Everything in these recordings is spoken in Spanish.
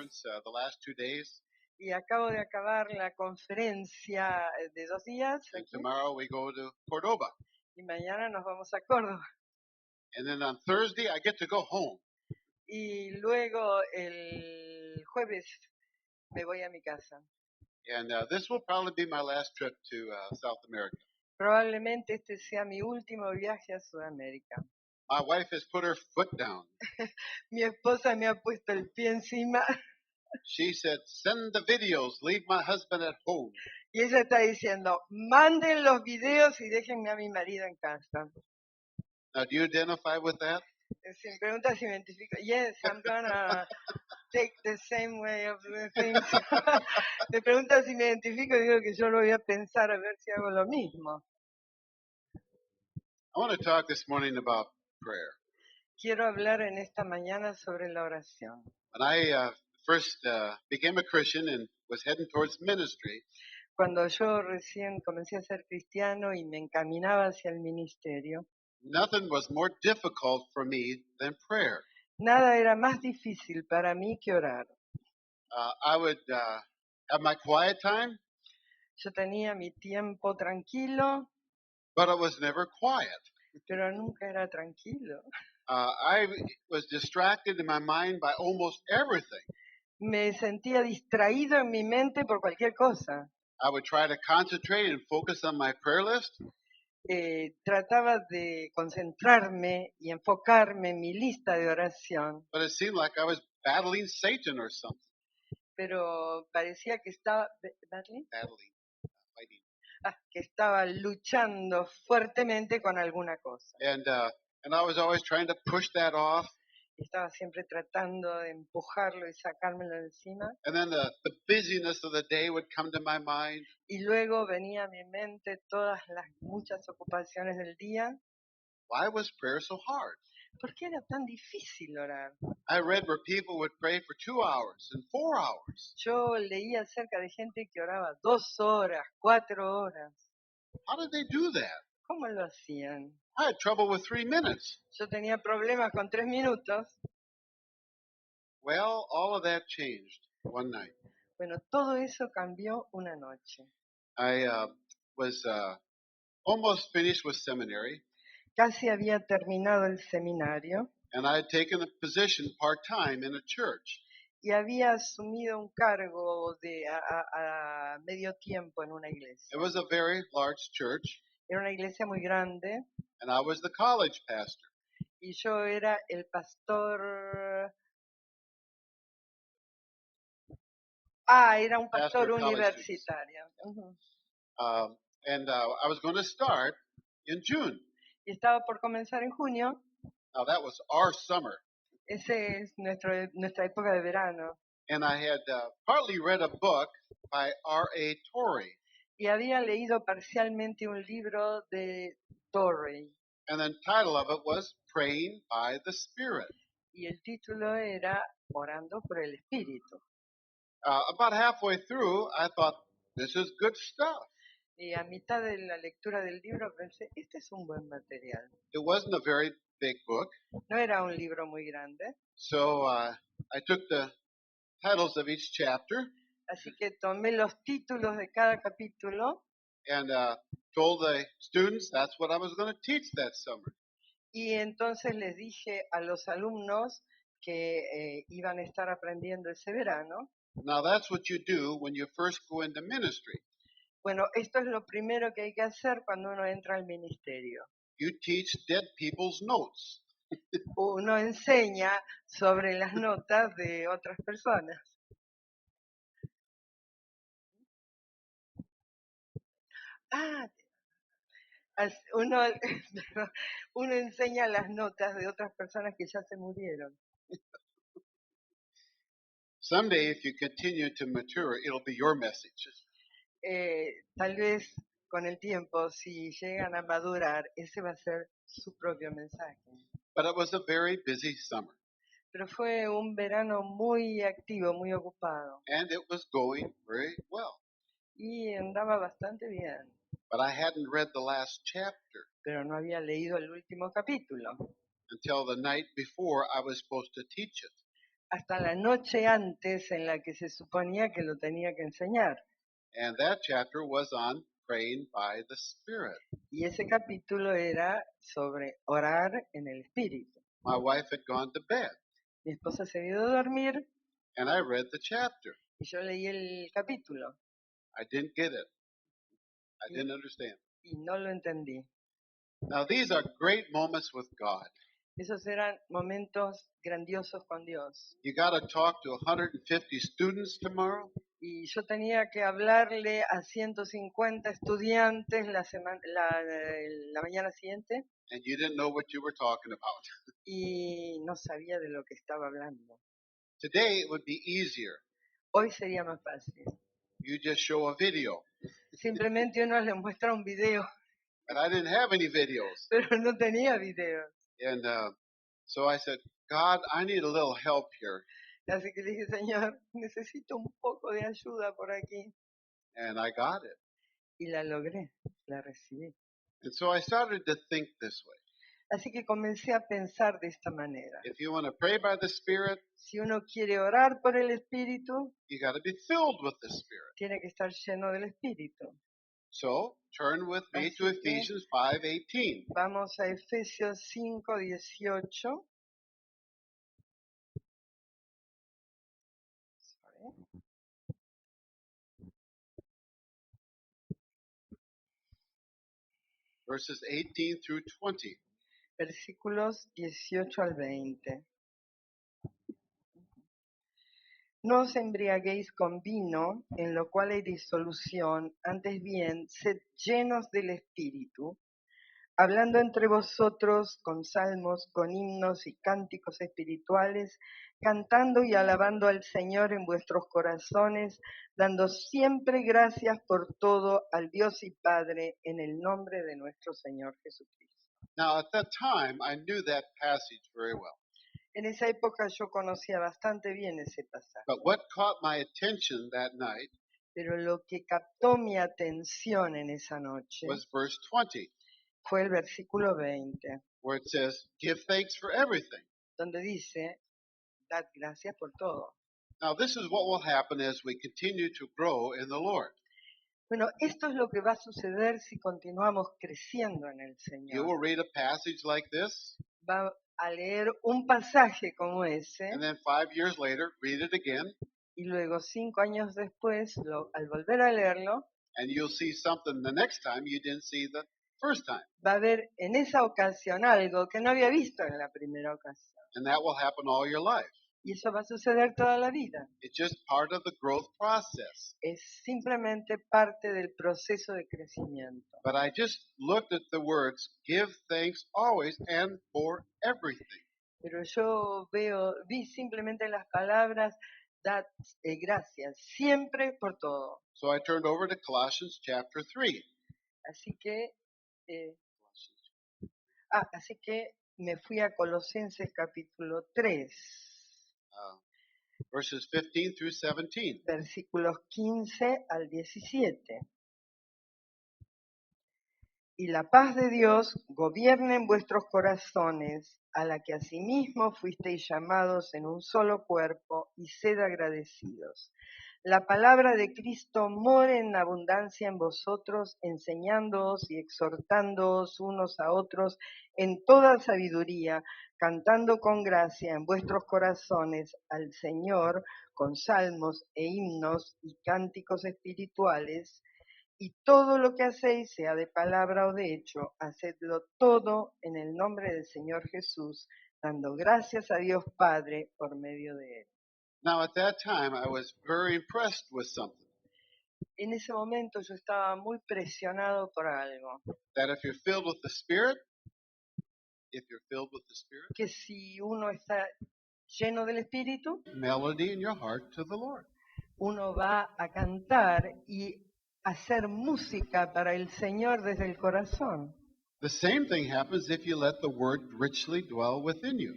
conference the last 2 days, Y acabo de acabar la conferencia de 2 días and aquí, tomorrow we go to Cordoba. y mañana nos vamos a Córdoba. And then on Thursday, I get to go home. Y luego el jueves me voy a mi casa. And this will probably be my last trip to South America. Probablemente este sea mi último viaje a Sudamérica. My wife has put her foot down. Mi esposa me ha puesto el pie encima She said, "Send the videos, leave my husband at home." y ella está diciendo, manden los videos y déjenme a mi marido en casa. Now, do you identify with that? Si me pregunta si me identifico, yes, I'm gonna take the same way of doing things. Me pregunta si me identifico, digo que yo lo voy a pensar a ver si hago lo mismo. I want to talk this morning about prayer. Quiero hablar en esta mañana sobre la oración. When I first became a Christian and was heading towards ministry, Cuando yo recién comencé a ser cristiano y me encaminaba hacia el ministerio, nothing was more difficult for me than prayer. nada era más difícil para mí que orar. I would have my quiet time, Yo tenía mi tiempo tranquilo, but it was never quiet. pero nunca era tranquilo. I was distracted in my mind by almost everything. Me sentía distraído en mi mente por cualquier cosa. I would try to concentrate and focus on my prayer list, Trataba de concentrarme y enfocarme en mi lista de oración, but it seemed like I was battling Satan or something. pero parecía que estaba, Battling, fighting. que estaba luchando fuertemente con alguna cosa. And I was always trying to push that off. Estaba siempre tratando de empujarlo y sacármelo de encima. And then the busyness of the day would come to my mind. Y luego venía a mi mente todas las muchas ocupaciones del día. Why was prayer so hard? ¿Por qué era tan difícil orar? I read where people would pray for 2 hours and 4 hours. Yo leía acerca de gente que oraba 2 horas, 4 horas. How did they do that? ¿Cómo lo hacían? I had trouble with 3 minutes. Yo tenía problemas con 3 minutos. Well, all of that changed one night. Bueno, todo eso cambió una noche. I was almost finished with seminary, Casi había terminado el seminario and I had taken a position part-time in a church. y había asumido un cargo de a medio tiempo en una iglesia. It was a very large church, Era una iglesia muy grande and I was the college pastor. y yo era el pastor. Era un pastor Pastor of college students. universitario. Ujú. And I was going to start in June. Y estaba por comenzar en junio. Now, that was our summer. Ese es nuestra época de verano. And I had partly read a book by R.A. Torrey. Y había leído parcialmente un libro de Torrey. And the title of it was Praying by the Spirit. Y el título era Orando por el Espíritu. About halfway through, I thought, this is good stuff. Y a mitad de la lectura del libro pensé, este es un buen material. It wasn't a very big book. No era un libro muy grande. So I took the titles of each chapter Así que tomé los títulos de cada capítulo and told the students that's what I was going to teach that summer. y entonces les dije a los alumnos que iban a estar aprendiendo ese verano. Now that's what you do when you first go into ministry. Bueno, esto es lo primero que hay que hacer cuando uno entra al ministerio. You teach dead people's notes. Uno enseña sobre las notas de otras personas. Uno, uno enseña las notas de otras personas que ya se murieron. Someday, if you continue to mature, it'll be your message. Tal vez con el tiempo, si llegan a madurar, ese va a ser su propio mensaje. But it was a very busy summer, Pero fue un verano muy activo, muy ocupado. and it was going very well. Y andaba bastante bien. But I hadn't read the last chapter Pero no había leído el último capítulo. until the night before I was supposed to teach it. hasta la noche antes en la que se suponía que lo tenía que enseñar. And that chapter was on praying by the Spirit. Y ese capítulo era sobre orar en el Espíritu. My wife had gone to bed, Mi esposa se había ido a dormir and I read the chapter. y yo leí el capítulo I didn't get it. I didn't understand. y no lo entendí. Now, these are great moments with God. Esos eran momentos grandiosos con Dios. You got to talk to 150 students tomorrow, Y yo tenía que hablarle a 150 estudiantes la mañana siguiente and you didn't know what you were talking about. y no sabía de lo que estaba hablando. Today, it would be easier. Hoy sería más fácil. You just show a video. Simplemente uno le muestra un video, And I didn't have any videos. pero no tenía videos. And so I said, God, I need a little help here. Así que le dije, Señor, necesito un poco de ayuda por aquí. And I got it. Y la logré, la recibí. And so I started to think this way. Así que comencé a pensar de esta manera. If you want to pray by the Spirit, Si uno quiere orar por el Espíritu, you got to be filled with the Spirit. tiene que estar lleno del Espíritu. So turn with me Así to que- Ephesians 5:18. Vamos a Efesios 5:18. Verses 18 through 20. Versículos 18 al 20. No os embriaguéis con vino, en lo cual hay disolución, antes bien, sed llenos del Espíritu, hablando entre vosotros con salmos, con himnos y cánticos espirituales, cantando y alabando al Señor en vuestros corazones, dando siempre gracias por todo al Dios y Padre, en el nombre de nuestro Señor Jesucristo. Now, at that time, I knew that passage very well. En esa época yo conocía bastante bien ese pasaje, But what caught my attention that night pero lo que captó mi atención en esa noche was verse 20, fue el versículo 20, where it says, Give thanks for everything. donde dice, dad gracias por todo. Now, this is what will happen as we continue to grow in the Lord. Bueno, esto es lo que va a suceder si continuamos creciendo en el You Señor. will read a passage like this, Va a leer un pasaje como ese and then 5 years later, read it again, y luego 5 años después, al volver a leerlo, and you'll see something the next time you didn't see the first time. va a ver en esa ocasión algo que no había visto en la primera ocasión. And that will happen all your life. Y eso va a suceder toda la vida. It's just part of the growth process. Es simplemente parte del proceso de crecimiento. But I just looked at the words, give thanks always and for everything. Pero yo vi simplemente las palabras, dad gracias, siempre por todo. So I turned over to Colossians chapter 3. Así que, así que me fui a Colosenses capítulo 3, Verses 15 through 17. versículos 15 al 17. Y la paz de Dios gobierne en vuestros corazones, a la que asimismo fuisteis llamados en un solo cuerpo, y sed agradecidos. La palabra de Cristo more en abundancia en vosotros, enseñándoos y exhortándoos unos a otros en toda sabiduría, cantando con gracia en vuestros corazones al Señor con salmos e himnos y cánticos espirituales. Y todo lo que hacéis, sea de palabra o de hecho, hacedlo todo en el nombre del Señor Jesús, dando gracias a Dios Padre por medio de Él. Now, at that time, I was very impressed with something. En ese momento yo estaba muy presionado por algo, That if you're filled with the Spirit, que si uno está lleno del Espíritu, melody in your heart to the Lord. uno va a cantar y hacer música para el Señor desde el corazón. The same thing happens if you let the Word richly dwell within you.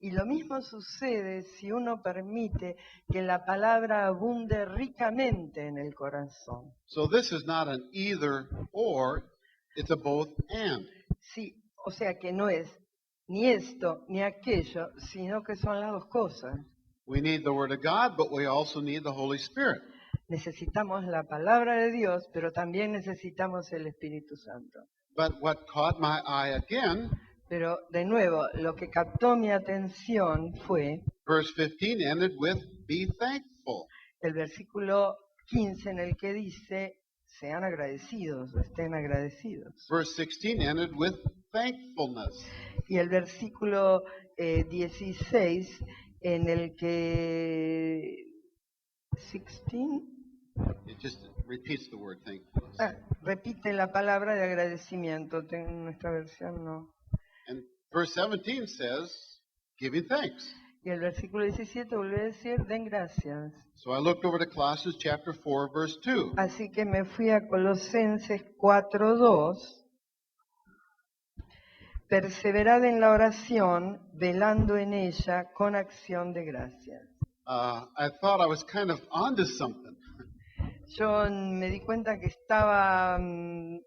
Y lo mismo sucede si uno permite que la palabra abunde ricamente en el corazón. So this is not an either or, it's a both and. Sí, o sea que no es ni esto ni aquello, sino que son las dos cosas. We need the Word of God, but we also need the Holy Spirit. Necesitamos la palabra de Dios, pero también necesitamos el Espíritu Santo. But what caught my eye again, Pero de nuevo, lo que captó mi atención fue verse 15 ended with, be thankful. el versículo 15 en el que dice, sean agradecidos, o estén agradecidos. Verse 16 ended with thankfulness. Y el versículo 16 en el que... 16, It just repeats the word thankfulness. repite la palabra de agradecimiento. En nuestra versión no. And verse 17 says, giving thanks. Y el versículo 17 vuelve a decir, den gracias. So I looked over to Colossians chapter 4, verse 2. Así que me fui a Colosenses 4:2. Perseverad en la oración, velando en ella con acción de gracias. I thought I was kind of onto something. Yo me di cuenta que estaba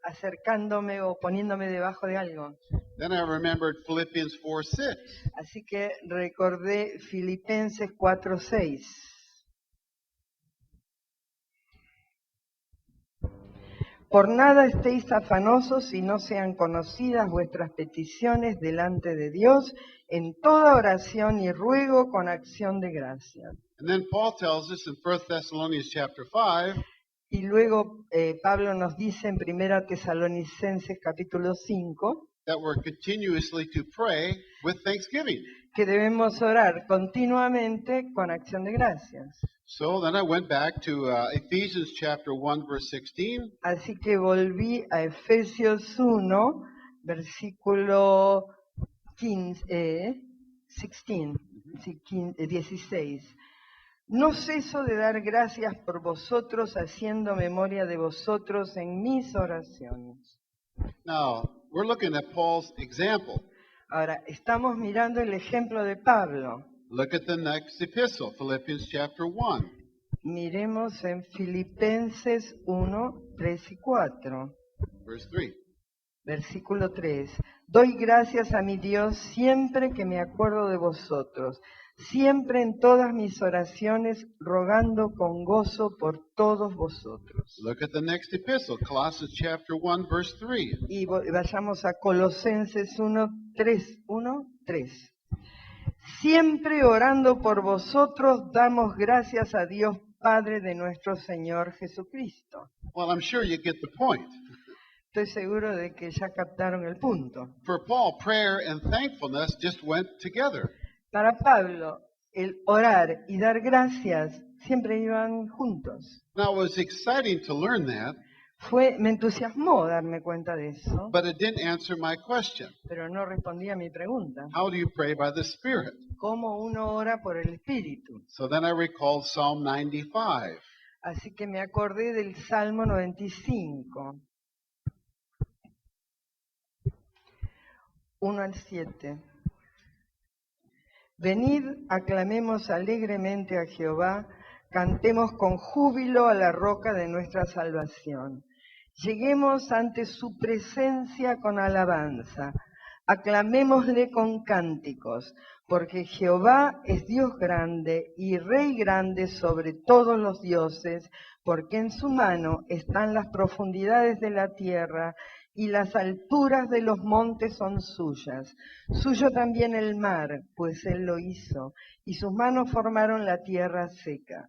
acercándome o poniéndome debajo de algo. Then I remembered Philippians 4:6. Así que recordé Filipenses 4:6. Por nada estéis afanosos y no sean conocidas vuestras peticiones delante de Dios en toda oración y ruego con acción de gracias. And then Paul tells us in 1 Thessalonians chapter 5 Y luego Pablo nos dice en 1 Tesalonicenses capítulo 5 that we're continuously to pray with thanksgiving. que debemos orar continuamente con acción de gracias. So then I went back to Ephesians chapter 1, verse 16. Así que volví a Efesios 1, versículo 16. No ceso de dar gracias por vosotros, haciendo memoria de vosotros en mis oraciones. Now, we're looking at Paul's example. Ahora, estamos mirando el ejemplo de Pablo. Look at the next epistle, Philippians chapter 1, Miremos en Filipenses 1, 3 y 4. verse 3. Versículo 3. Doy gracias a mi Dios siempre que me acuerdo de vosotros, siempre en todas mis oraciones, rogando con gozo por todos vosotros. Look at the next epistle, Colossians chapter 1, verse 3. Y vayamos a Colosenses 1, 3. Siempre orando por vosotros, damos gracias a Dios Padre de nuestro Señor Jesucristo. Well, I'm sure you get the point. Estoy seguro de que ya captaron el punto. For Paul, prayer and thankfulness just went together. Para Pablo, el orar y dar gracias siempre iban juntos. Now, it was exciting to learn that, Me entusiasmó darme cuenta de eso, but it didn't answer my question. pero no respondí a mi pregunta. How do you pray by the Spirit? ¿Cómo uno ora por el Espíritu? So then I recalled Psalm 95. Así que me acordé del Salmo 95, 1 al 7. Venid, aclamemos alegremente a Jehová, cantemos con júbilo a la roca de nuestra salvación. Lleguemos ante su presencia con alabanza, aclamémosle con cánticos, porque Jehová es Dios grande y Rey grande sobre todos los dioses, porque en su mano están las profundidades de la tierra y las alturas de los montes son suyas. Suyo también el mar, pues él lo hizo, y sus manos formaron la tierra seca.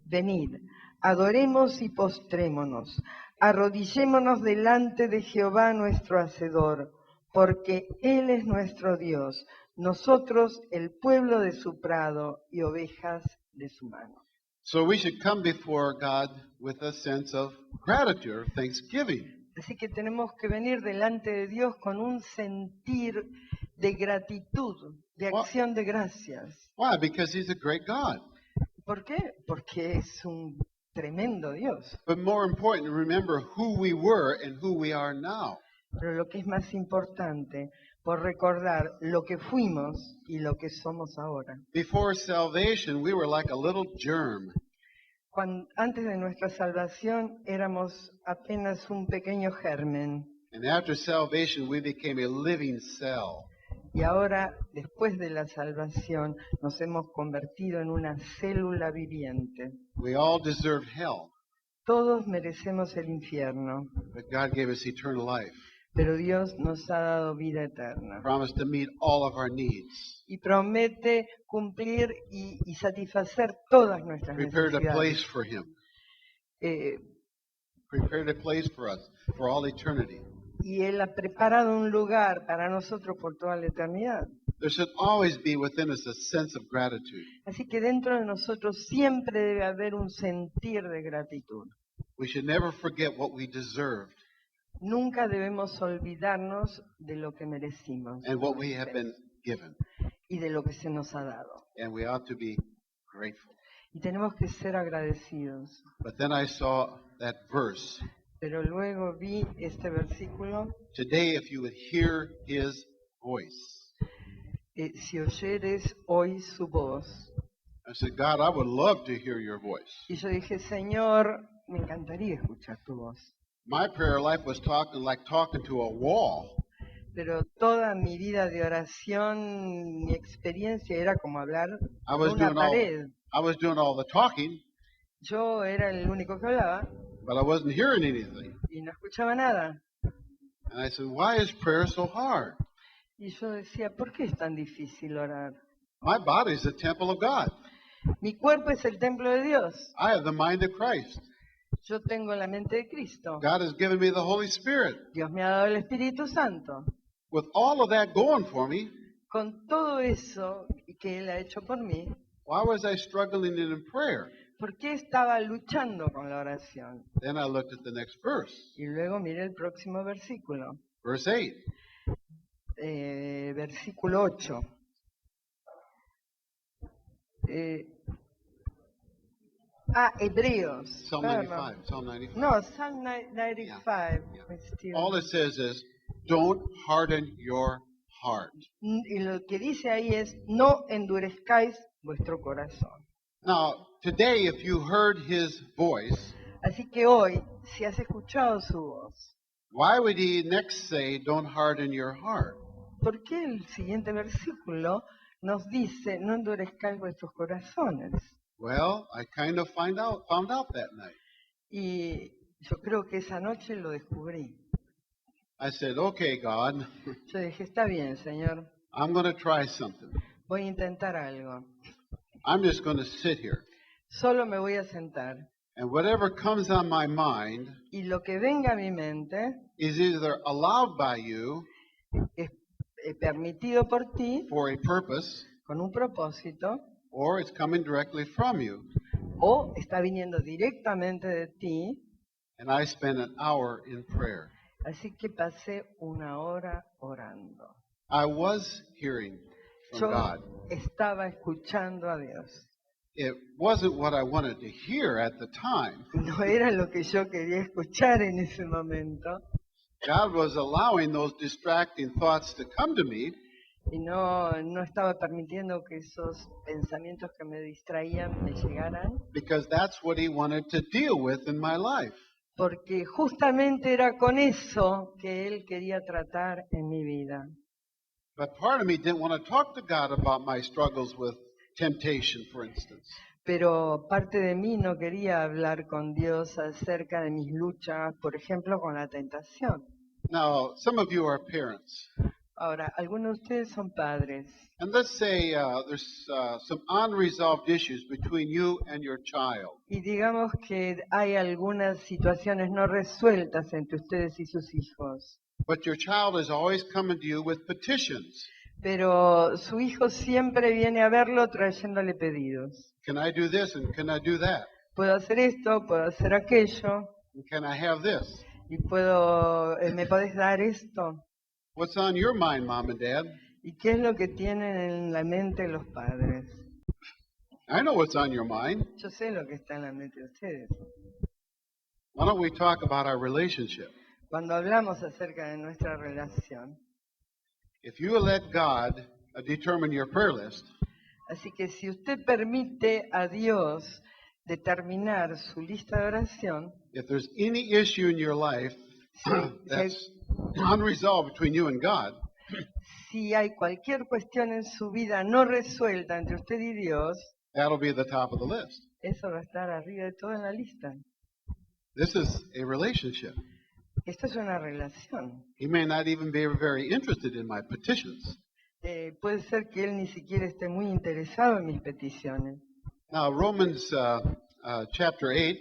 Venid, adoremos y postrémonos, arrodillémonos delante de Jehová nuestro Hacedor, porque Él es nuestro Dios, nosotros el pueblo de su prado y ovejas de su mano. So we should come before God with a sense of gratitude or thanksgiving. Así que tenemos que venir delante de Dios con un sentir de gratitud, de acción de gracias. Why? Because He's a great God. ¿Por qué? Porque es un tremendo Dios. But more important, remember who we were and who we are now. Pero lo que es más importante, por recordar lo que fuimos y lo que somos ahora. Before salvation, we were like a little germ. Antes de nuestra salvación éramos apenas un pequeño germen. And after salvation, we became a living cell. Y ahora, después de la salvación, nos hemos convertido en una célula viviente. We all deserve hell, Todos merecemos el infierno, but God gave us eternal life, pero Dios nos ha dado vida eterna. promised to meet all of our needs, Y promete cumplir y satisfacer todas nuestras prepared a place necesidades. for Him, Eh, prepared a place for us for all eternity. y Él ha preparado un lugar para nosotros por toda la eternidad. There should always be within us a sense of gratitude. Así que dentro de nosotros siempre debe haber un sentir de gratitud. We should never forget what we deserved Nunca debemos olvidarnos de lo que merecimos and what we have been given, y de lo que se nos ha dado. and we ought to be grateful. Y tenemos que ser agradecidos. But then I saw that verse. Pero luego vi este versículo, Today, if you would hear His voice. si oyeres hoy su voz. I said, God, I would love to hear your voice. Y yo dije, Señor, me encantaría escuchar tu voz. My prayer life was talking to a wall. Pero toda mi vida de oración, mi experiencia era como hablar I con was una doing all pared. I was doing all the talking, Yo era el único que hablaba but I wasn't hearing anything. y no escuchaba nada. And I said, why is prayer so hard? Y yo decía, ¿por qué es tan difícil orar? My body is the temple of God. Mi cuerpo es el templo de Dios. I have the mind of Christ. Yo tengo la mente de Cristo. God has given me the Holy Spirit. Dios me ha dado el Espíritu Santo. With all of that going for me, Con todo eso que Él ha hecho por mí, why was I struggling in prayer? ¿por qué estaba luchando con la oración? Then I looked at the next verse, Y luego miré el próximo versículo, verse 8. versículo 8. Hebreos. Psalm Perdón. 95. Psalm 95. No, Psalm 95. All it says is, don't harden your heart. Y lo que dice ahí es, no endurezcáis vuestro corazón. Now, today, if you heard his voice, Así que hoy, si has escuchado su voz, why would he next say, don't harden your heart? ¿por qué el siguiente versículo nos dice, no endurezcáis vuestros corazones? Well, I kind of found out that night. Y yo creo que esa noche lo descubrí. I said, okay, God, Yo dije, está bien, Señor, I'm going to try something. voy a intentar algo. I'm just going to sit here. Solo me voy a sentar. And whatever comes on my mind Y lo que venga a mi mente is either allowed by you es permitido por ti, for a purpose, con un propósito, or it's coming directly from you. o está viniendo directamente de ti. And I spent an hour in prayer. Así que pasé una hora orando. I was hearing from Yo God. estaba escuchando a Dios. It wasn't what I wanted to hear at the time. No era lo que yo quería escuchar en ese momento. God was allowing those distracting thoughts to come to me Y no estaba permitiendo que esos pensamientos que me distraían me llegaran. because that's what He wanted to deal with in my life. Porque justamente era con eso que Él quería tratar en mi vida. But part of me didn't want to talk to God about my struggles with temptation, for instance. Pero parte de mí no quería hablar con Dios acerca de mis luchas, por ejemplo, con la tentación. Now, some of you are parents. Ahora, algunos de ustedes son padres. And let's say there's some unresolved issues between you and your child. Y digamos que hay algunas situaciones no resueltas entre ustedes y sus hijos. But your child is always coming to you with petitions. Pero su hijo siempre viene a verlo trayéndole pedidos. Can I do this and can I do that? Puedo hacer esto, puedo hacer aquello, And can I have this? y ¿me podés dar esto? What's on your mind, Mom and Dad? ¿Y qué es lo que tienen en la mente los padres? I know what's on your mind. Yo sé lo que está en la mente de ustedes. Why don't we talk about our relationship? Cuando hablamos acerca de nuestra relación. If you let God determine your prayer list, Así que si usted permite a Dios determinar su lista de oración, if there's any issue in your life si that's unresolved between you and God, Si hay cualquier cuestión en su vida no resuelta entre usted y Dios, that'll be at the top of the list. eso va a estar arriba de todo en la lista. This is a relationship. Esto es una relación. He may not even be very interested in my petitions. Puede ser que él ni siquiera esté muy interesado en mis peticiones. Now, Romans chapter 8,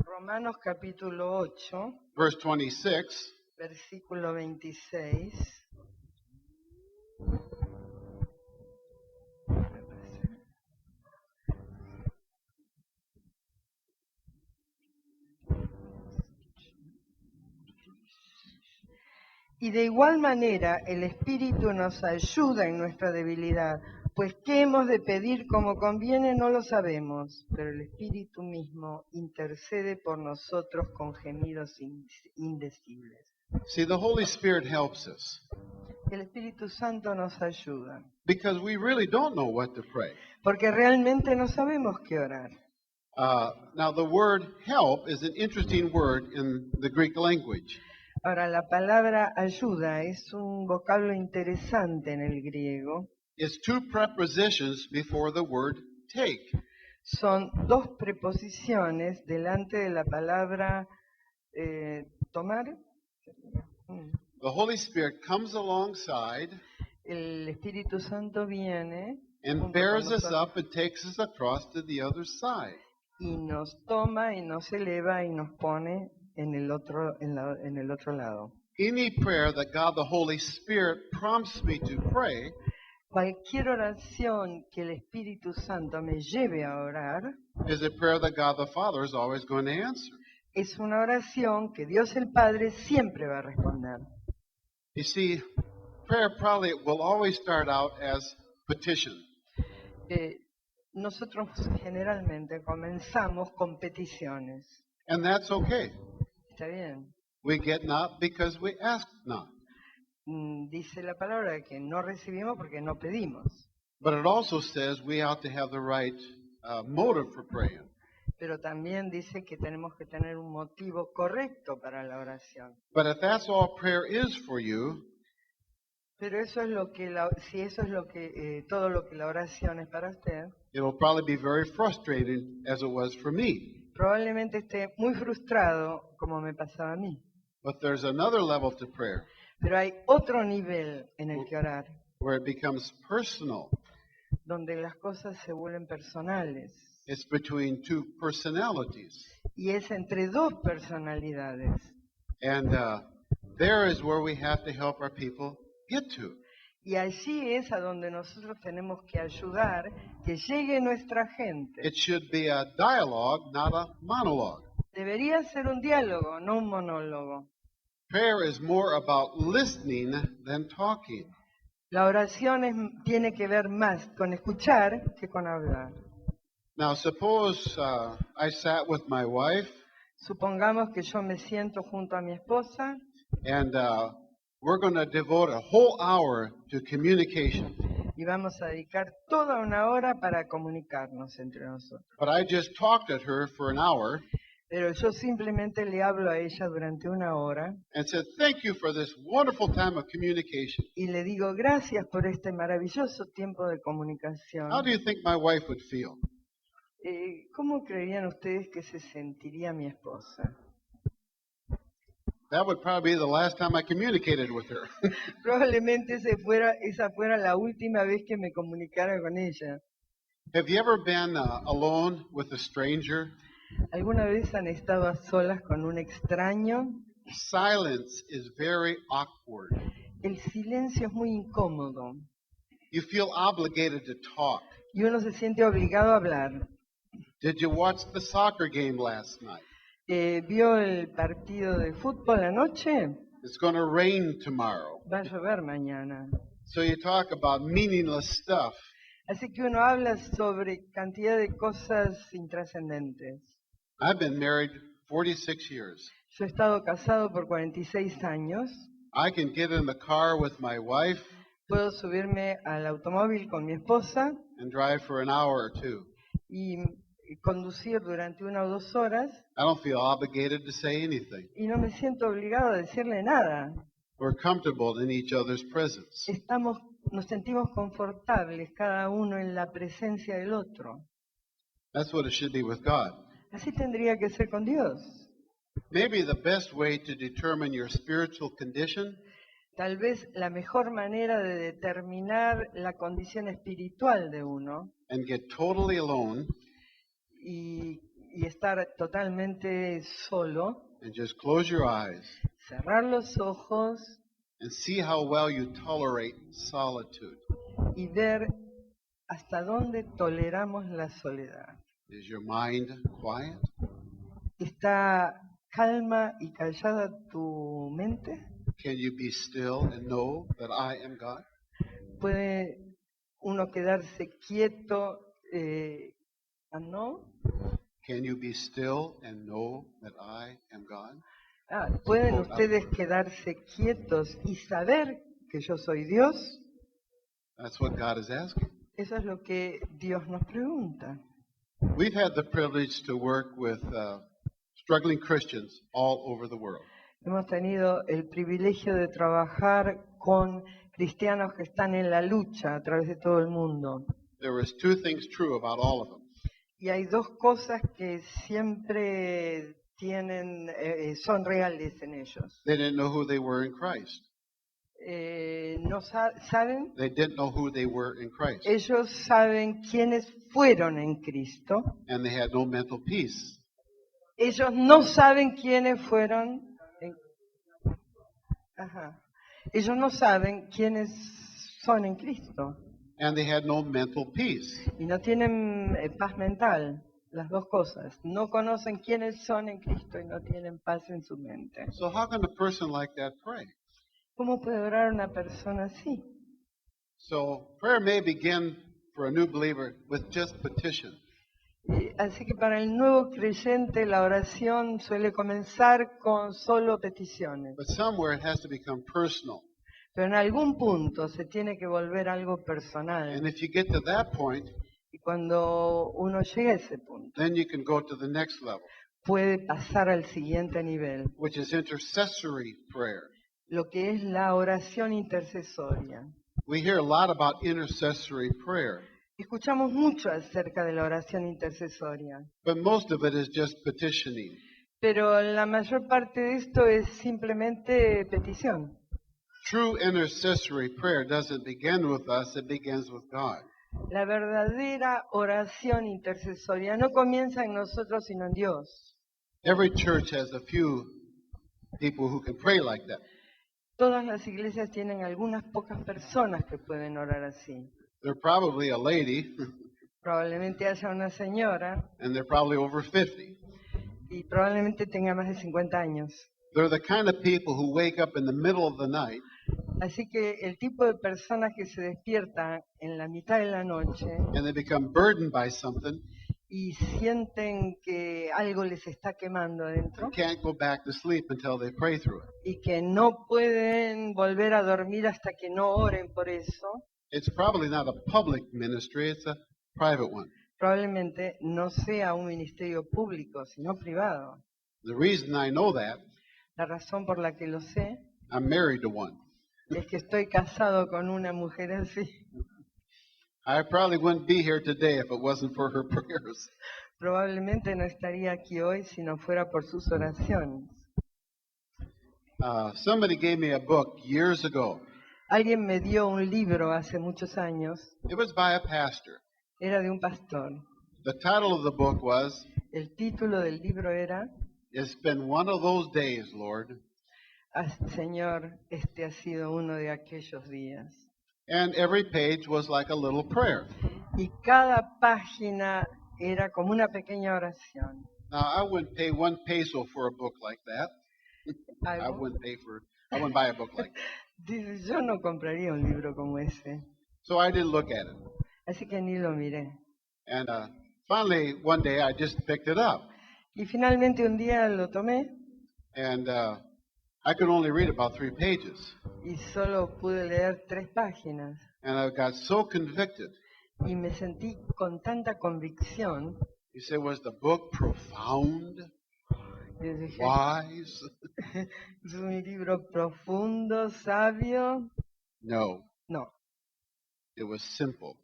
Romanos capítulo 8, verse 26, versículo 26. Y de igual manera el Espíritu nos ayuda en nuestra debilidad, pues qué hemos de pedir como conviene no lo sabemos, pero el Espíritu mismo intercede por nosotros con gemidos indecibles. see, the Holy Spirit helps us El Espíritu Santo nos ayuda, because we really don't know what to pray. porque realmente no sabemos qué orar. Now, the word help is an interesting word in the Greek language. Ahora, la palabra ayuda es un vocablo interesante en el griego. It's two prepositions before the word take. Son dos preposiciones delante de la palabra tomar. The Holy Spirit comes alongside El Espíritu Santo viene and junto con bears us nosotros up and takes us across to the other side. y nos toma y nos eleva y nos pone en el otro, en el otro lado. Any prayer that God the Holy Spirit prompts me to pray Cualquier oración que el Espíritu Santo me lleve a orar is a prayer that God the Father is always going to answer. es una oración que Dios el Padre siempre va a responder. You see, prayer probably will always start out as petition. Nosotros generalmente comenzamos con peticiones. And that's okay. ¿Está bien? We get not because we ask not. Dice la palabra que no recibimos porque no pedimos. But it also says we ought to have the right motive for praying. Pero también dice que tenemos que tener un motivo correcto para la oración. But if that's all prayer is for you, Pero eso es lo que si eso es lo que todo lo que la oración es para usted, it'll probably be very frustrating as it was for me. probablemente esté muy frustrado como me pasaba a mí. But there's another level to prayer Pero hay otro nivel en el que orar, where it becomes personal. donde las cosas se vuelven personales. It's between two personalities. Y es entre dos personalidades. And there is where we have to help our people get to. Y allí es a donde nosotros tenemos que ayudar que llegue nuestra gente. It should be a dialogue, not a monologue. Debería ser un diálogo, no un monólogo. Prayer is more about listening than talking. La oración tiene que ver más con escuchar que con hablar. Now, suppose I sat with my wife Supongamos que yo me siento junto a mi esposa and we're going to devote a whole hour to communication. y vamos a dedicar toda una hora para comunicarnos entre nosotros. But I just talked at her for an hour Pero yo simplemente le hablo a ella durante una hora and said, "Thank you for this wonderful time of communication." y le digo gracias por este maravilloso tiempo de comunicación. How do you think my wife would feel? ¿Cómo creerían ustedes que se sentiría mi esposa? That would probably be the last time I communicated with her. Probablemente esa fuera la última vez que me comunicara con ella. Have you ever been alone with a stranger? ¿Alguna vez han estado a solas con un extraño? Silence is very awkward. El silencio es muy incómodo You feel obligated to talk. y uno se siente obligado a hablar. Did you watch the soccer game last night? ¿Vio el partido de fútbol anoche? It's going to rain tomorrow. Va a llover mañana. So you talk about meaningless stuff. Así que uno habla sobre cantidad de cosas intrascendentes. I've been married 46 years. Yo he estado casado por 46 años. I can get in the car with my wife Puedo subirme al automóvil con mi esposa and drive for an hour or two. y conducir durante 1 o 2 horas I don't feel obligated to say anything. y no me siento obligado a decirle nada. We're comfortable in each other's presence. Nos sentimos confortables cada uno en la presencia del otro. That's what it should be with God. Así tendría que ser con Dios. Maybe the best way to determine your spiritual condition Tal vez la mejor manera de determinar la condición espiritual de uno and get totally alone y estar totalmente solo, and just close your eyes cerrar los ojos and see how well you tolerate solitude. y ver hasta dónde toleramos la soledad. Is your mind quiet? ¿Está calma y callada tu mente? Can you be still and know that I am God? ¿Puede uno quedarse quieto? ¿No? Can you be still and know that I am God? ¿Pueden Quote, ustedes quedarse quietos y saber que yo soy Dios? That's what God is asking. Eso es lo que Dios nos pregunta. We've had the privilege to work with struggling Christians all over the world. Hemos tenido el privilegio de trabajar con cristianos que están en la lucha a través de todo el mundo. There was two things true about all of them. Y hay dos cosas que siempre son reales en ellos. They didn't know who they were in Christ. No saben, They didn't know who they were in Christ. ellos saben quiénes fueron en Cristo. And they had no mental peace. Ellos no saben quiénes fueron. Ellos no saben quiénes son en Cristo. And they had no mental peace. Y no tienen paz mental, las dos cosas. No conocen quiénes son en Cristo y no tienen paz en su mente. So how can a person like that pray? ¿Cómo puede orar una persona así? So prayer may begin for a new believer with just petition. Así que para el nuevo creyente la oración suele comenzar con solo peticiones. But somewhere it has to become personal. Pero en algún punto se tiene que volver algo And personal. if you get to that point, Y cuando uno llega a ese punto, then you can go to the next level, puede pasar al siguiente nivel, which is intercessory prayer. lo que es la oración intercesoria. We hear a lot about intercessory prayer, Escuchamos mucho acerca de la oración intercesoria, but most of it is just petitioning. pero la mayor parte de esto es simplemente petición. True intercessory prayer doesn't begin with us, it begins with God. La verdadera oración intercesoria no comienza en nosotros, sino en Dios. Every church has a few people who can pray like that. Todas las iglesias tienen algunas pocas personas que pueden orar así. They're probably a lady, Probablemente haya una señora and they're probably over 50. y probablemente tenga más de 50 años. They're the kind of people who wake up in the middle of the night Así que el tipo de personas que se despiertan en la mitad de la noche and they become burdened by something y sienten que algo les está quemando adentro and can't go back to sleep until they pray through it. y que no pueden volver a dormir hasta que no oren por eso, It's probably not a public ministry, it's a private one. probablemente no sea un ministerio público, sino privado. The reason I know that, La razón por la que lo sé I'm married to one. es que estoy casado con una mujer así. I probably wouldn't be here today if it wasn't for her prayers. Probablemente no estaría aquí hoy si no fuera por sus oraciones. Somebody gave me a book years ago. Alguien me dio un libro hace muchos años, It was by a pastor. era de un pastor. The title of the book was, El título del libro era, It's Been One of Those Days, Lord. Señor, este ha sido uno de aquellos días. And every page was like a little prayer. Y cada página era como una pequeña oración. Now, I wouldn't pay 1 peso for a book like that. I wouldn't buy a book like that. Dice, yo no compraría un libro como ese. So I didn't look at it. Así que ni lo miré. And finally, one day, I just picked it up. Y finalmente un día lo tomé And I could only read about 3 pages. y solo pude leer 3 páginas. And I got so convicted. Y me sentí con tanta convicción. He said, was the book profound? Y yo dije, wise. ¿es un libro profundo, sabio? No, No, it was simple.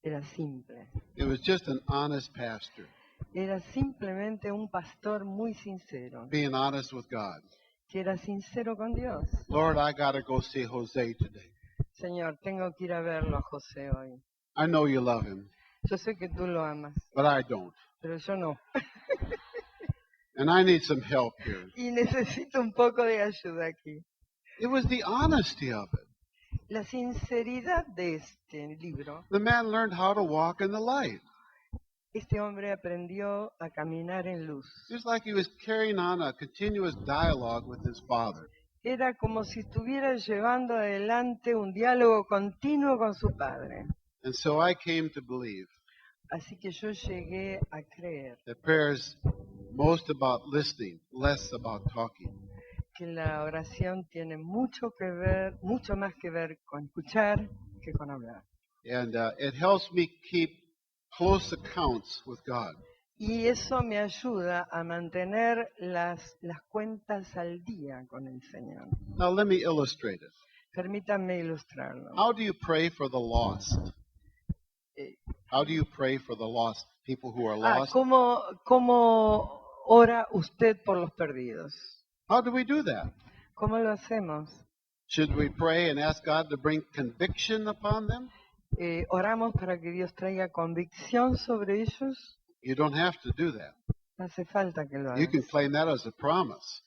era simple. It was just an honest pastor Era simplemente un pastor muy sincero, being honest with God. que era sincero con Dios. Lord, I got to go see Jose today. Señor, tengo que ir a verlo a José hoy. I know you love him, Yo sé que tú lo amas, but I don't. pero yo no. And I need some help here. Y necesito un poco de ayuda aquí. It was the honesty of it. La sinceridad de este libro. The man learned how to walk in the light. Este hombre aprendió a caminar en luz. Just like he was carrying on a continuous dialogue with his father. Era como si estuviera llevando adelante un diálogo continuo con su padre. And so I came to believe Así que yo llegué a creer that prayer is most about listening, less about talking. que la oración tiene mucho que ver, mucho más que ver con escuchar que con hablar. And it helps me keep close accounts with God. Y eso me ayuda a mantener las cuentas al día con el Señor. Now let me illustrate it. Permítanme ilustrarlo. How do you pray for the lost? Eh, How do you pray for the lost, people who are lost? ¿Cómo ora usted por los perdidos? How do we do that? ¿Cómo lo hacemos? Should we pray and ask God to bring conviction upon them? ¿Oramos para que Dios traiga convicción sobre ellos? You don't have to do that. No hace falta que lo You can hagas. claim that as a promise.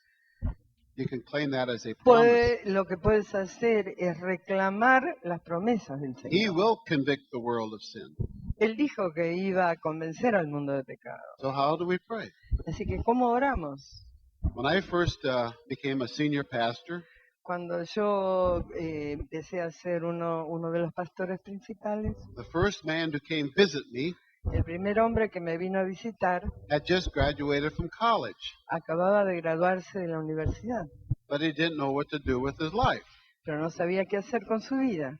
You can claim that as a promise. Lo que puedes hacer es reclamar las promesas del He Señor. will convict the world of sin. Él dijo que iba a convencer al mundo de pecado. So how do we pray? Así que, ¿cómo oramos? When I first became a senior pastor, Cuando yo empecé a ser uno de los pastores principales, the first man who came visit me el primer hombre que me vino a visitar had just graduated from college, acababa de graduarse de la universidad, but he didn't know what to do with his life. pero no sabía qué hacer con su vida.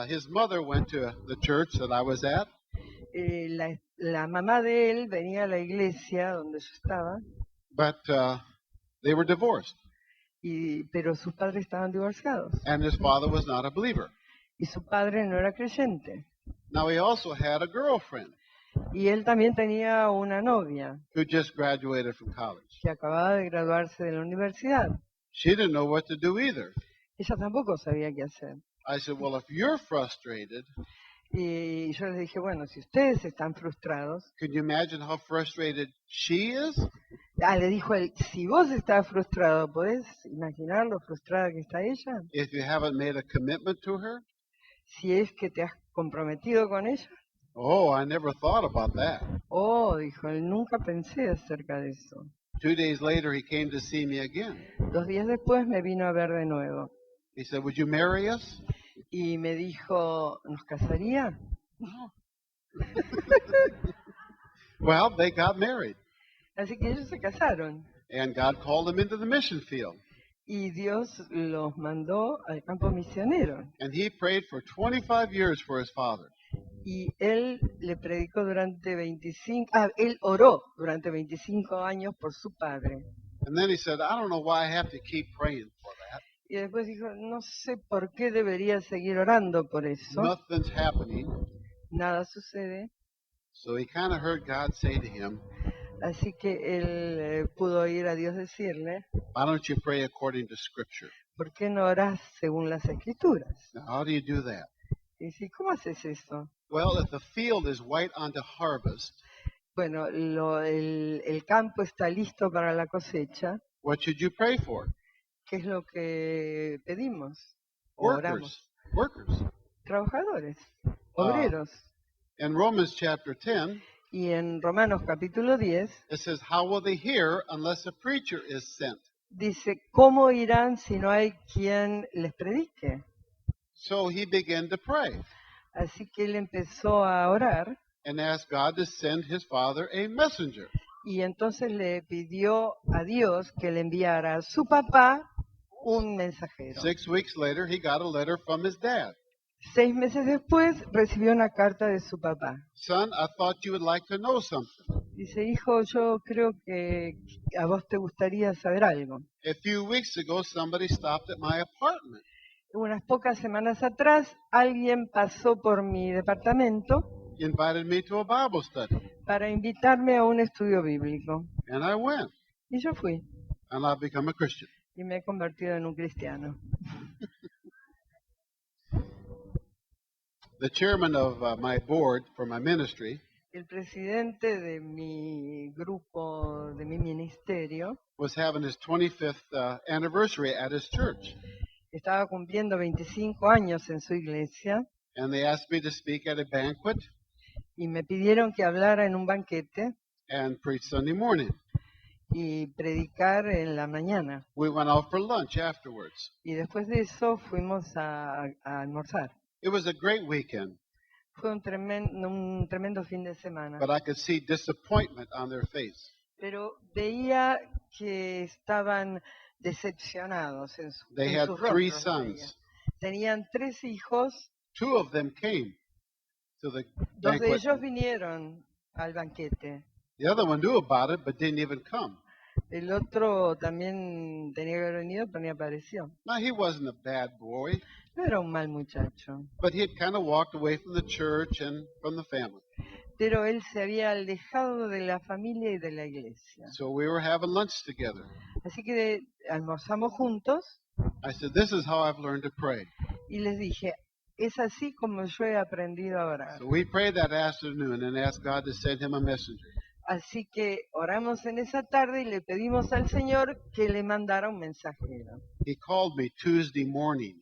His mother went to the church that I was at, La mamá de él venía a la iglesia donde yo estaba, but they were divorced, pero sus padres estaban divorciados and his father was not a believer. y su padre no era creyente. Now he also had a girlfriend Y él también tenía una novia who just graduated from college. que acababa de graduarse de la universidad. She didn't know what to do either. Ella tampoco sabía qué hacer. I said, well, if you're frustrated, Y yo les dije, bueno, si ustedes están frustrados, can you imagine how frustrated she is? le dijo él, si vos estás frustrado, ¿podés imaginar lo frustrada que está ella? If you haven't made a commitment to her? Si es que te has comprometido con ella. Oh, I never thought about that. Oh, dijo él, nunca pensé acerca de eso. 2 days later, he came to see me again. 2 días después me vino a ver de nuevo He said, would you marry us? y me dijo, ¿nos casaría? Well, they got married, Así que ellos se casaron and God called them into the mission field. y Dios los mandó al campo misionero. And he prayed for 25 years for his father. Y él le predicó él oró durante 25 años por su padre. And then he said, I don't know why I have to keep praying for that. Y después dijo, no sé por qué debería seguir orando por eso. Nothing's happening. Nada sucede. So he kind of heard God say to him, Así que él pudo oír a Dios decirle, why don't you pray according to Scripture? ¿por qué no orás según las Escrituras? Now, how do you do that? Y dice, ¿cómo haces eso? Well, if the field is white unto harvest, Bueno, el campo está listo para la cosecha. what should you pray for? ¿Qué es lo que pedimos? O oramos. Workers. Trabajadores, obreros. In Romans chapter 10, Y en Romanos capítulo 10 it says, how will they hear unless a preacher is sent? dice, ¿cómo irán si no hay quien les predique? So he began to pray Así que él empezó a orar and asked God to send his father a messenger. y entonces le pidió a Dios que le enviara a su papá un mensajero. 6 weeks later, he got a letter from his dad. 6 meses después recibió una carta de su papá. Son, I thought you would like to know something. Dice, hijo, yo creo que a vos te gustaría saber algo. A few weeks ago, somebody stopped at my apartment. Unas pocas semanas atrás, alguien pasó por mi departamento Invited me to a Bible study. para invitarme a un estudio bíblico. And I went. Y yo fui And I've become a Christian. y me he convertido en un cristiano. The chairman of my board for my ministry El presidente de mi grupo, de mi ministerio, was having his 25th anniversary at his church. estaba cumpliendo 25 años en su iglesia And they asked me to speak at a banquet y me pidieron que hablara en un banquete and preach Sunday morning. y predicar en la mañana. We went out for lunch afterwards. Y después de eso fuimos a almorzar. It was a great weekend, Fue un tremendo fin de semana. but I could see disappointment on their face. Pero veía que estaban decepcionados en, They en had sus 3 rostros. sons. Tenían 3 hijos, 2 of them came to the 2 de banquet. ellos vinieron al banquete. The other one knew about it, but didn't even come. El otro también tenía que haber venido, pero ni apareció. Now, he wasn't a bad boy, No era un mal muchacho, but he had kind of walked away from the church and from the family. pero él se había alejado de la familia y de la iglesia. So we were having lunch together. Así que almorzamos juntos I said, this is how I've learned to pray. y les dije, es así como yo he aprendido a orar. So we prayed that afternoon and asked God to send him a messenger. Así que oramos en esa tarde y le pedimos al Señor que le mandara un mensajero. He called me Tuesday morning.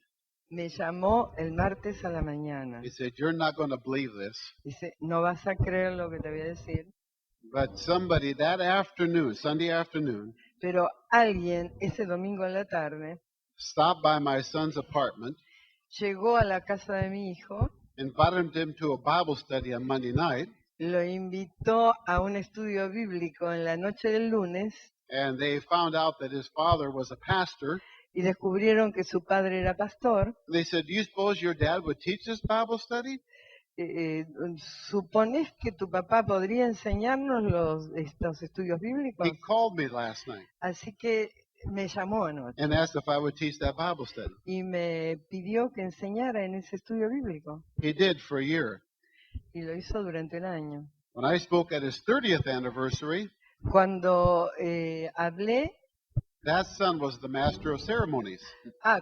Me llamó el martes a la mañana. He said, you're not going to believe this, Dice, no vas a creer lo que te voy a decir, but somebody that afternoon, Sunday afternoon, pero alguien ese domingo en la tarde stopped by my son's apartment, llegó a la casa de mi hijo, invited him to a Bible study on Monday night, lo invitó a un estudio bíblico en la noche del lunes and they found out that his father was a pastor. y descubrieron que su padre era pastor. They said, do you suppose your dad would teach this Bible study? ¿Supones que tu papá podría enseñarnos estos estudios bíblicos? He called me last night Así que me llamó anoche and asked if I would teach that Bible study. y me pidió que enseñara en ese estudio bíblico. He did for a year. Y lo hizo durante un año. When I spoke at his 30th anniversary, Cuando hablé that son was the master of ceremonies.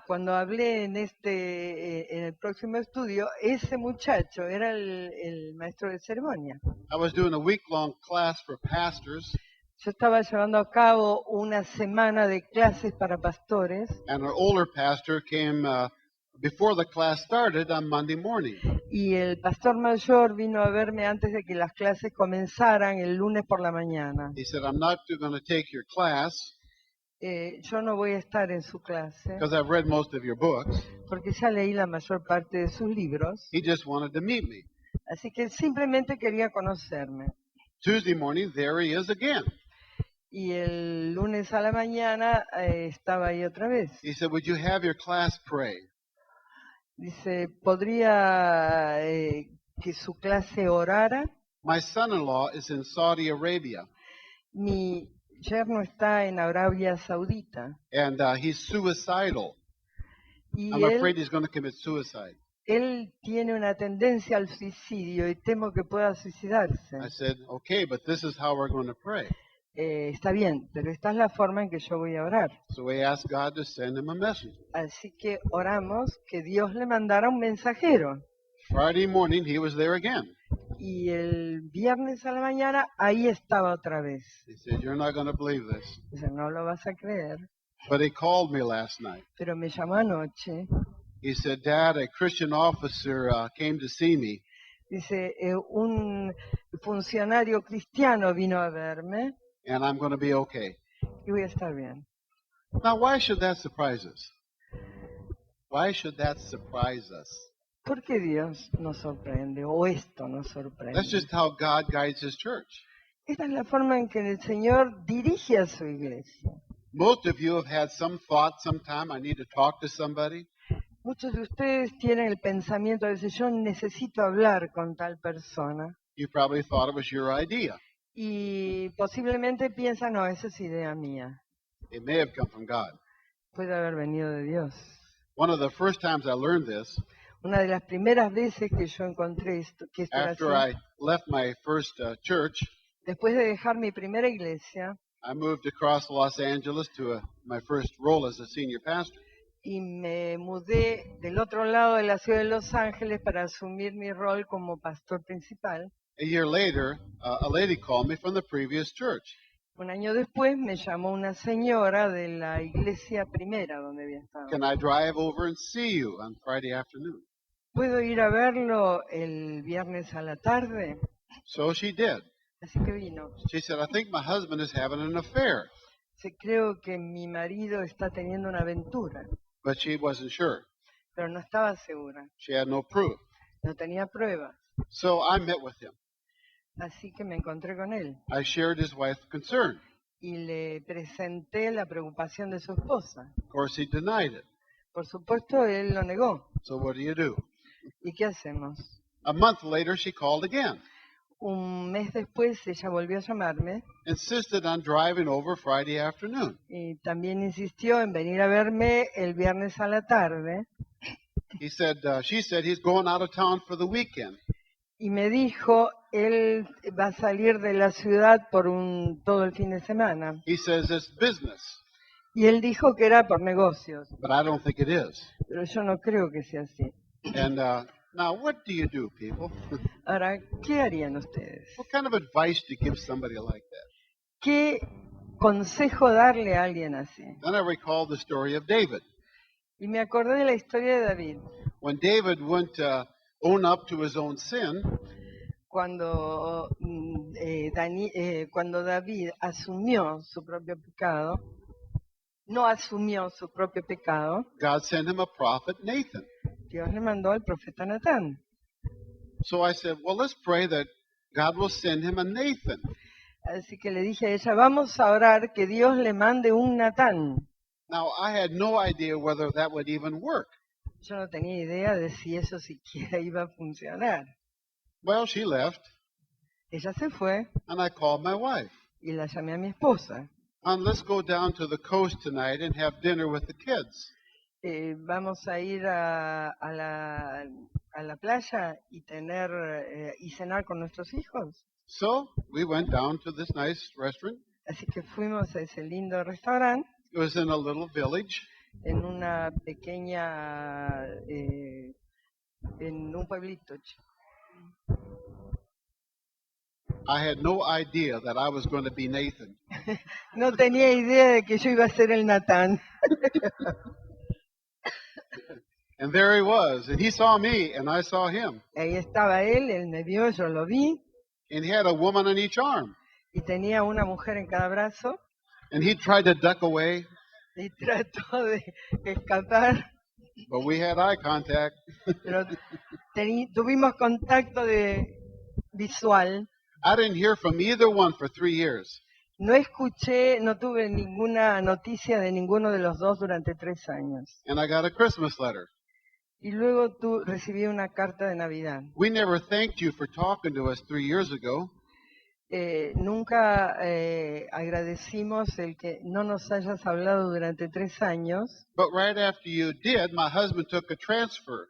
Cuando hablé en el próximo estudio, ese muchacho era el maestro de ceremonia. I was doing a week-long class for pastors, Yo estaba llevando a cabo una semana de clases para pastores and our older pastor came before the class started on Monday morning. y el pastor mayor vino a verme antes de que las clases comenzaran el lunes por la mañana. He said, I'm not going to take your class Yo no voy a estar en su clase because I've read most of your books. porque ya leí la mayor parte de sus libros, He just wanted to meet me. así que simplemente quería conocerme. Tuesday morning, there he is again. Y el lunes a la mañana estaba ahí otra vez. He said, would you have your class pray? Dice, ¿podría que su clase orara? My son-in-law is in Saudi Arabia, Mi yerno está en Arabia Saudita and he's suicidal. y I'm afraid he's going to commit suicide. él tiene una tendencia al suicidio y temo que pueda suicidarse. I said, okay, but this is how we're going to pray. Está bien, pero esta es la forma en que yo voy a orar. So we asked God to send him a messenger. Así que oramos que Dios le mandara un mensajero. Friday morning, he was there again. Y el viernes a la mañana ahí estaba otra vez. He said, you're not going to believe this. Dice, no lo vas a creer. But he called me last night. Pero me llamó anoche. He said, Dad, a Christian officer came to see me. Dice, un funcionario cristiano vino a verme And I'm going to be okay. y voy a estar bien. Now, why should that surprise us? Why should that surprise us? ¿Por qué Dios nos sorprende o esto nos sorprende? That's just how God guides his church. Esta es la forma en que el Señor dirige a su iglesia. Most of you have had some thought sometime, I need to talk to somebody. Muchos de ustedes tienen el pensamiento a veces, yo necesito hablar con tal persona. You probably thought it was your idea. Y posiblemente piensa, no, esa es idea mía. It may have come from God. Puede haber venido de Dios. One of the first times I learned this, Una de las primeras veces que yo encontré que esto era after así, I left my first church, después de dejar mi primera iglesia I moved across Los Angeles to my first role as a senior pastor. y me mudé del otro lado de la ciudad de Los Ángeles para asumir mi rol como pastor principal. A year later, a lady called me from the previous church. Un año después me llamó una señora de la iglesia primera donde había estado. Can I drive over and see you on Friday afternoon? ¿Puedo ir a verlo el viernes a la tarde? So she did. Así que vino. She said, I think my husband is having an affair. Creo que mi marido está teniendo una aventura, But she wasn't sure. pero no estaba segura, She had no proof. no tenía pruebas. So I met with him. Así que me encontré con él I shared his wife's concern. y le presenté la preocupación de su esposa. Of course, he denied it. Por supuesto, él lo negó. So what do? ¿Y qué hacemos? A month later, she called again, Un mes después ella volvió a llamarme insisted on driving over Friday afternoon. y también insistió en venir a verme el viernes a la tarde She said he's going out of town for the weekend. y me dijo, él va a salir de la ciudad por todo el fin de semana. He says it's business, Y él dijo que era por negocios, but I don't think it is. pero yo no creo que sea así. And now, what do, people? Ahora, ¿qué harían ustedes? What kind of advice do you give somebody like that? ¿Qué consejo darle a alguien así? Then I recalled the story of David. Y me acordé de la historia de David. When David went to own up to his own sin, Cuando David asumió su propio pecado, no asumió su propio pecado, God sent him a prophet, Nathan. Dios le mandó al profeta Natán. So I said, well, let's pray that God will send him a Nathan. Así que le dije a ella, vamos a orar que Dios le mande un Natán. Now, I had no idea whether that would even work. Yo no tenía idea de si eso siquiera iba a funcionar. Well, she left, Ella se fue and I called my wife. y la llamé a mi esposa. And let's go down to the coast tonight and have dinner with the kids. Vamos a ir a la playa y y cenar con nuestros hijos. So we went down to this nice restaurant. Así que fuimos a ese lindo restaurante It was in a little village. en una pequeña, en un pueblito. I had no idea that I was going to be Nathan. No tenía idea de que yo iba a ser el Natán. And there he was, and he saw me, and I saw him. Ahí estaba él me vio, yo lo vi, And he had a woman on each arm. y tenía una mujer en cada brazo, And he tried to duck away, y trató de escapar, but we had eye contact. pero tuvimos contacto visual. I didn't hear from either one for 3 years. No escuché, no tuve ninguna noticia de ninguno de los dos durante 3 años. And I got a Christmas letter. Y luego recibí una carta de Navidad. We never thanked you for talking to us 3 years ago. Nunca agradecimos el que no nos hayas hablado durante 3 años, But right after you did, my husband took a transfer.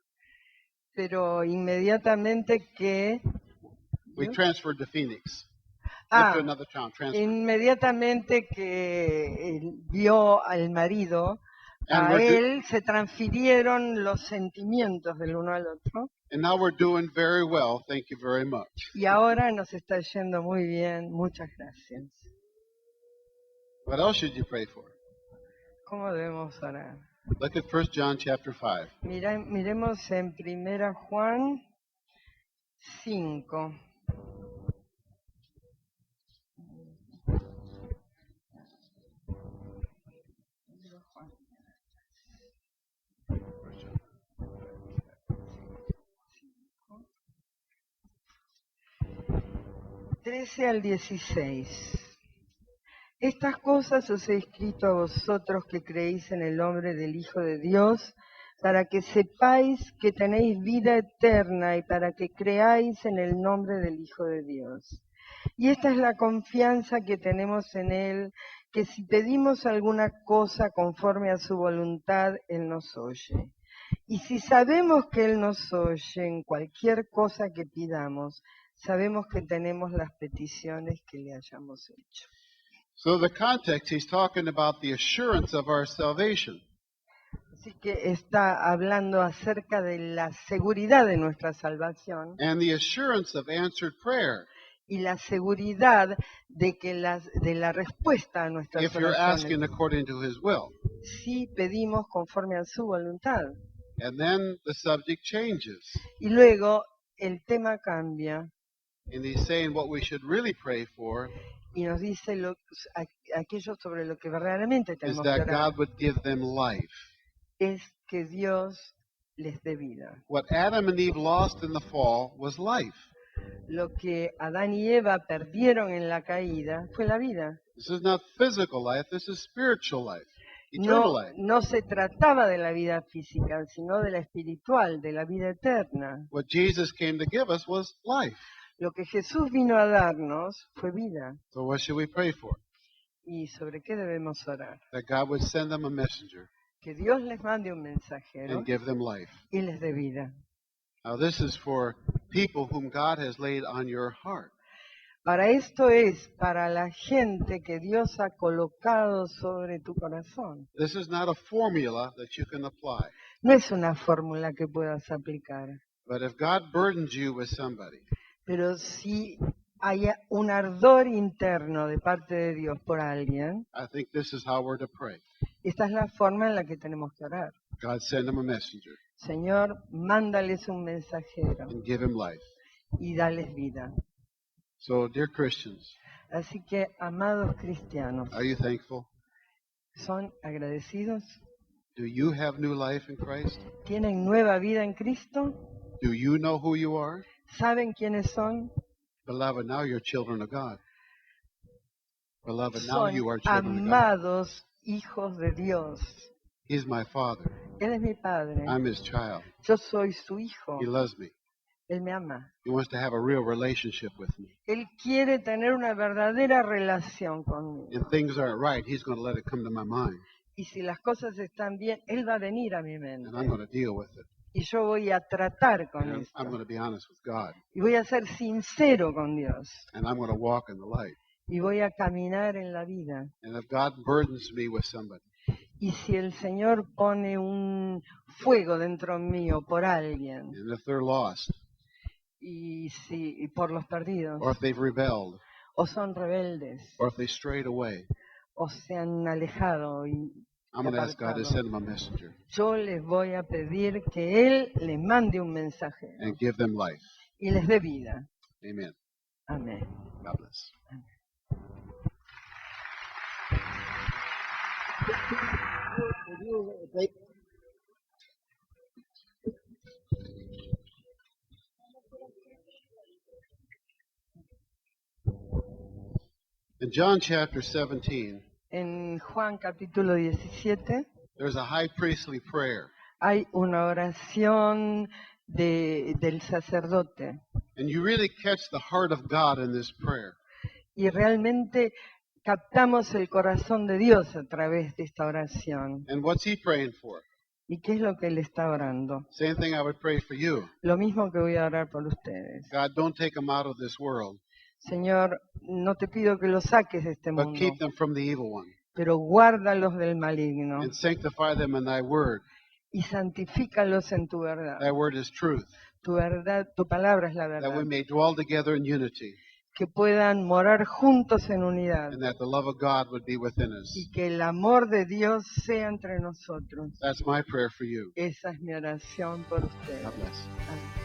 pero inmediatamente que We transferred to Phoenix. Ah, To another town, transferred. inmediatamente que vio al marido, And a we're do- él se transfirieron los sentimientos del uno al otro. And now we're doing very well. Thank you very much. Y ahora nos está yendo muy bien. Muchas gracias. What else should you pray for? ¿Cómo debemos orar? Look at 1 John chapter 5. Miremos en 1 Juan 5. Al 16. Estas cosas os he escrito a vosotros que creéis en el nombre del Hijo de Dios, para que sepáis que tenéis vida eterna y para que creáis en el nombre del Hijo de Dios. Y esta es la confianza que tenemos en Él, que si pedimos alguna cosa conforme a su voluntad, Él nos oye. Y si sabemos que Él nos oye en cualquier cosa que pidamos, sabemos que tenemos las peticiones que le hayamos hecho. So the context, he's talking about the assurance of our salvation. Así que está hablando acerca de la seguridad de nuestra salvación And the assurance of answered prayer. y la seguridad de que de la respuesta a nuestras If you're oraciones, asking according to his will. si pedimos conforme a su voluntad. And then the subject changes. Y luego el tema cambia And he's saying what we should really pray for y nos dice aquello sobre lo que verdaderamente is tenemos que that orar, God would give them life. es que Dios les dé vida. What Adam and Eve lost in the fall was life. Lo que Adán y Eva perdieron en la caída fue la vida. This is not physical life, this is spiritual life, eternal life. No se trataba de la vida física, sino de la espiritual, de la vida eterna. What Jesus came to give us was life. Lo que Jesús vino a darnos fue vida. So what should we pray for? ¿Y sobre qué debemos orar? That God would send them a messenger Que Dios les mande un mensajero and give them life. y les dé vida. Now this is for people whom God has laid on your heart. Para esto es para la gente que Dios ha colocado sobre tu corazón. This is not a formula that you can apply. No es una fórmula que puedas aplicar, But if God burdens you with somebody, pero si hay un ardor interno de parte de Dios por alguien, I think this is how we're to pray. esta es la forma en la que tenemos que orar. God send him a messenger Señor, mándales un mensajero and give him life. y dales vida. So, dear Christians, Así que, amados cristianos, are you thankful? ¿son agradecidos? Do you have new life in Christ? ¿Tienen nueva vida en Cristo? Do you know who you are? ¿Saben quiénes son? Beloved, now you're children of God. Beloved, now Son you are children of God. amados hijos de Dios. He's my Father. Él es mi Padre. I'm His child. Yo soy su hijo. He loves me. Él me ama. He wants to have a real relationship with me. Él quiere tener una verdadera relación conmigo. And things aren't right, He's going to let it come to my mind. Y si las cosas están bien, Él va a venir a mi mente. And I'm going to deal with it. Y yo voy a tratar con And I'm going esto. to be honest with God. Y voy a ser sincero con Dios. And I'm going to walk in the light. Y voy a caminar en la vida. And if God burdens me with somebody, Y si el Señor pone un fuego dentro mío por alguien, and if they're lost, y por los perdidos, or if they've rebelled, o son rebeldes, or if they strayed away, o se han alejado, y I'm going to ask God to send them a messenger yo les voy a pedir que Él les mande un mensajero and give them life. y les dé vida. Amen. Amén. God bless. In John chapter 17, En Juan capítulo 17 there's a high priestly prayer. hay una oración del sacerdote And you really catch the heart of God in this prayer. y realmente captamos el corazón de Dios a través de esta oración. And what's He praying for? ¿Y qué es lo que Él está orando? Same thing I would pray for you. Lo mismo que voy a orar por ustedes. God, don't take them out of this world, Señor, no te pido que los saques de este but mundo, keep them from the evil one. pero guárdalos del maligno And sanctify them in Thy word. y santifícalos en tu verdad. Thy word is truth. Tu verdad, tu palabra es la That we verdad. may dwell together in unity. Que puedan morar juntos en unidad And that the love of God would be within us. y que el amor de Dios sea entre nosotros. That's my prayer for you. Esa es mi oración por ustedes. God bless. Amén.